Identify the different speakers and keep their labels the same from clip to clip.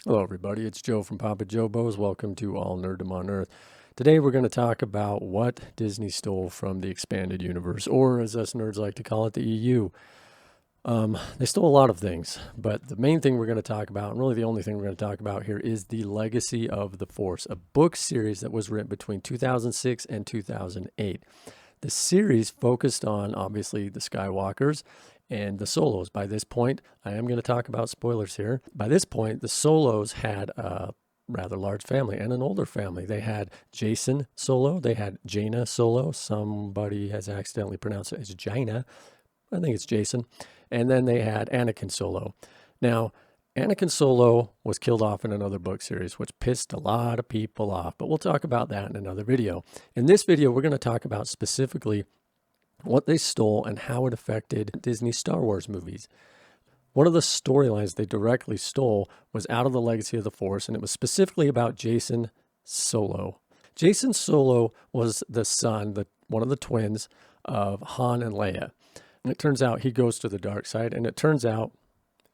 Speaker 1: Hello, everybody. It's Joe from Papa Jobo's. Welcome to All Nerddom on Earth. Today, we're going to talk about what Disney stole from the expanded universe, or as us nerds like to call it, the EU. They stole a lot of things, but the main thing we're going to talk about, and really the only thing we're going to talk about here, is the Legacy of the Force, a book series that was written between 2006 and 2008. The series focused on, obviously, the Skywalkers and the Solos. By this point, I am going to talk about spoilers here. By this point, the Solos had a rather large family and an older family. They had Jason Solo, they had Jaina Solo. Somebody has accidentally pronounced it as Jaina. I think it's Jason. And then they had Anakin Solo. Now, Anakin Solo was killed off in another book series, which pissed a lot of people off, but we'll talk about that in another video. In this video, we're going to talk about specifically what they stole and how it affected Disney Star Wars movies. One of the storylines they directly stole was out of the Legacy of the Force, and it was specifically about Jason Solo. Jason Solo was the son, one of the twins of Han and Leia. And it turns out he goes to the dark side, and it turns out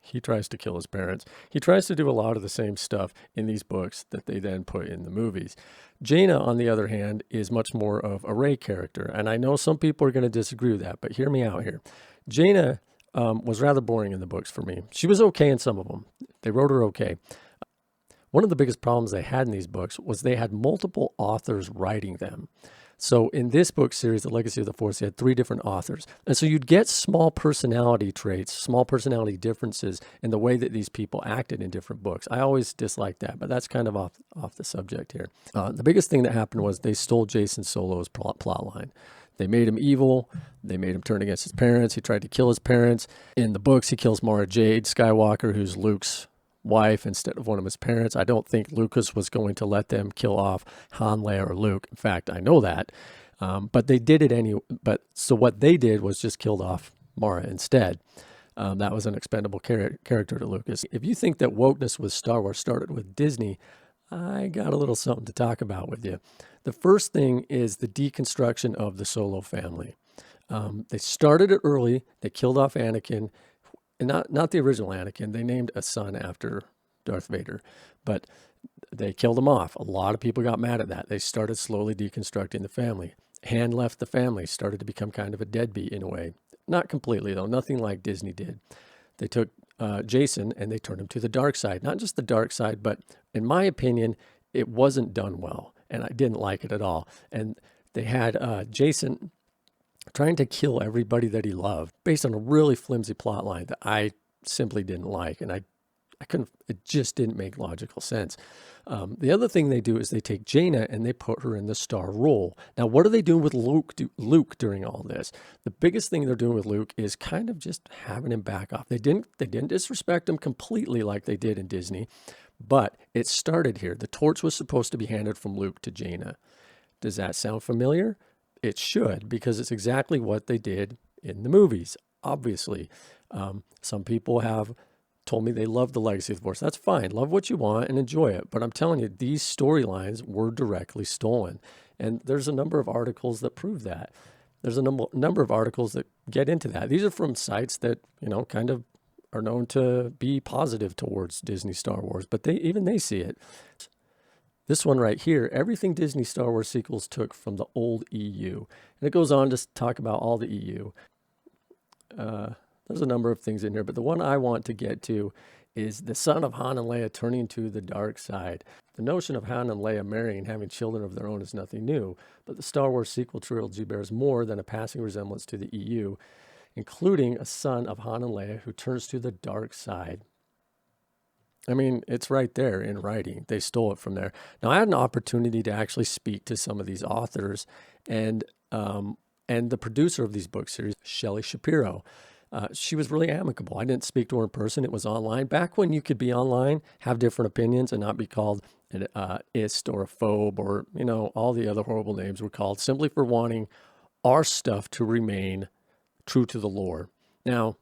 Speaker 1: he tries to kill his parents. He tries to do a lot of the same stuff in these books that they then put in the movies. Jaina, on the other hand, is much more of a Rey character. And I know some people are going to disagree with that, but hear me out here. Jaina was rather boring in the books for me. She was okay in some of them. They wrote her okay. One of the biggest problems they had in these books was they had multiple authors writing them. So in this book series, The Legacy of the Force, they had 3 different authors. And so you'd get small personality traits, small personality differences in the way that these people acted in different books. I always disliked that, but that's kind of off the subject here. The biggest thing that happened was they stole Jason Solo's plot line. They made him evil. They made him turn against his parents. He tried to kill his parents. In the books, he kills Mara Jade Skywalker, who's Luke's wife, instead of one of his parents. I don't think Lucas was going to let them kill off Han, Leia, or Luke. In fact, I know that. But they did it anyway. So what they did was just killed off Mara instead. That was an expendable character to Lucas. If you think that wokeness with Star Wars started with Disney, I got a little something to talk about with you. The first thing is the deconstruction of the Solo family. They started it early. They killed off Anakin. And not the original Anakin. They named a son after Darth Vader, but they killed him off. A lot of people got mad at that. They started slowly deconstructing the family. Han left the family, started to become kind of a deadbeat in a way. Not completely, though. Nothing like Disney did. They took Jason and they turned him to the dark side. Not just the dark side, but in my opinion, it wasn't done well, and I didn't like it at all. And they had Jason trying to kill everybody that he loved based on a really flimsy plot line that I simply didn't like. And I couldn't, it just didn't make logical sense. The other thing they do is they take Jaina and they put her in the star role. Now, what are they doing with Luke during all this? The biggest thing they're doing with Luke is kind of just having him back off. They didn't disrespect him completely like they did in Disney, but it started here. The torch was supposed to be handed from Luke to Jaina. Does that sound familiar? It should, because it's exactly what they did in the movies, obviously. Some people have told me they love the Legacy of the Force. That's fine. Love what you want and enjoy it. But I'm telling you, these storylines were directly stolen. And there's a number of articles that prove that. There's a number of articles that get into that. These are from sites that, kind of are known to be positive towards Disney Star Wars, but even they see it. This one right here, everything Disney Star Wars sequels took from the old EU. And it goes on to talk about all the EU. There's a number of things in here, but the one I want to get to is the son of Han and Leia turning to the dark side. The notion of Han and Leia marrying and having children of their own is nothing new, but the Star Wars sequel trilogy bears more than a passing resemblance to the EU, including a son of Han and Leia who turns to the dark side. I mean, it's right there in writing. They stole it from there. Now, I had an opportunity to actually speak to some of these authors and the producer of these book series, Shelley Shapiro. She was really amicable. I didn't speak to her in person. It was online. Back when you could be online, have different opinions, and not be called an ist or a phobe or, all the other horrible names were called simply for wanting our stuff to remain true to the lore. Now,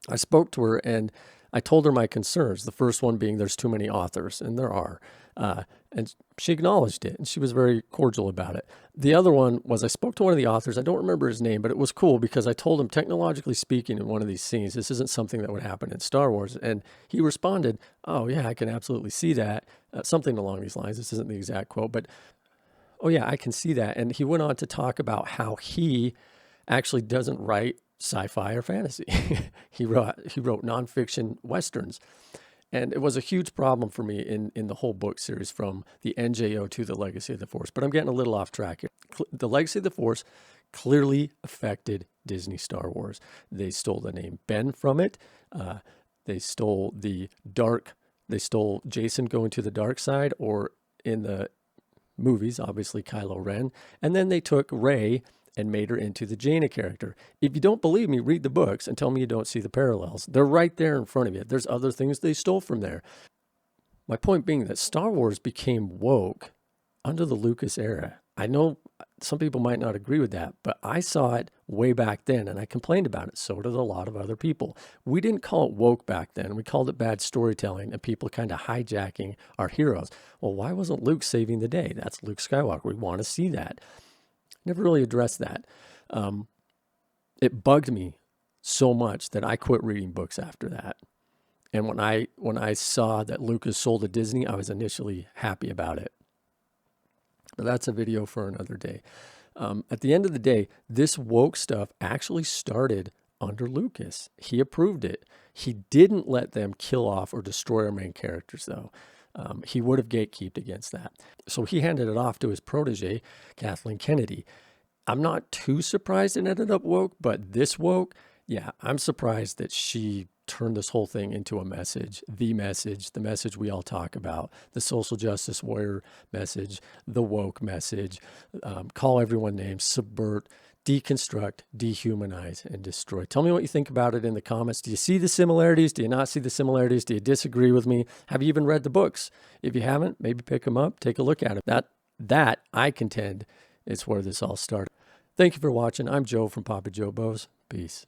Speaker 1: I spoke to her and I told her my concerns, the first one being there's too many authors, and there are. And she acknowledged it, and she was very cordial about it. The other one was I spoke to one of the authors. I don't remember his name, but it was cool because I told him, technologically speaking, in one of these scenes, this isn't something that would happen in Star Wars. And he responded, oh, yeah, I can absolutely see that. Something along these lines. This isn't the exact quote, but oh, yeah, I can see that. And he went on to talk about how he actually doesn't write sci-fi or fantasy. He wrote nonfiction Westerns. And it was a huge problem for me in the whole book series from the NJO to the Legacy of the Force. But I'm getting a little off track here. The Legacy of the Force clearly affected Disney Star Wars. They stole the name Ben from it. They stole they stole Jason going to the dark side, or in the movies, obviously Kylo Ren. And then they took Rey and made her into the Jaina character. If you don't believe me, read the books and tell me you don't see the parallels. They're right there in front of you. There's other things they stole from there. My point being that Star Wars became woke under the Lucas era. I know some people might not agree with that, but I saw it way back then and I complained about it. So did a lot of other people. We didn't call it woke back then. We called it bad storytelling and people kind of hijacking our heroes. Well, why wasn't Luke saving the day? That's Luke Skywalker. We want to see that. Never really addressed that. It bugged me so much that I quit reading books after that. And when I saw that Lucas sold to Disney, I was initially happy about it. But that's a video for another day. At the end of the day, this woke stuff actually started under Lucas. He approved it. He didn't let them kill off or destroy our main characters, though. He would have gatekeeped against that. So he handed it off to his protege, Kathleen Kennedy. I'm not too surprised it ended up woke, but this woke, yeah, I'm surprised that she turned this whole thing into a message, the message we all talk about, the social justice warrior message, the woke message, call everyone names, subvert, deconstruct, dehumanize, and destroy. Tell me what you think about it in the comments. Do you see the similarities? Do you not see the similarities? Do you disagree with me? Have you even read the books? If you haven't, maybe pick them up, take a look at them. That I contend is where this all started. Thank you for watching. I'm Joe from Papa Joe Bows. Peace.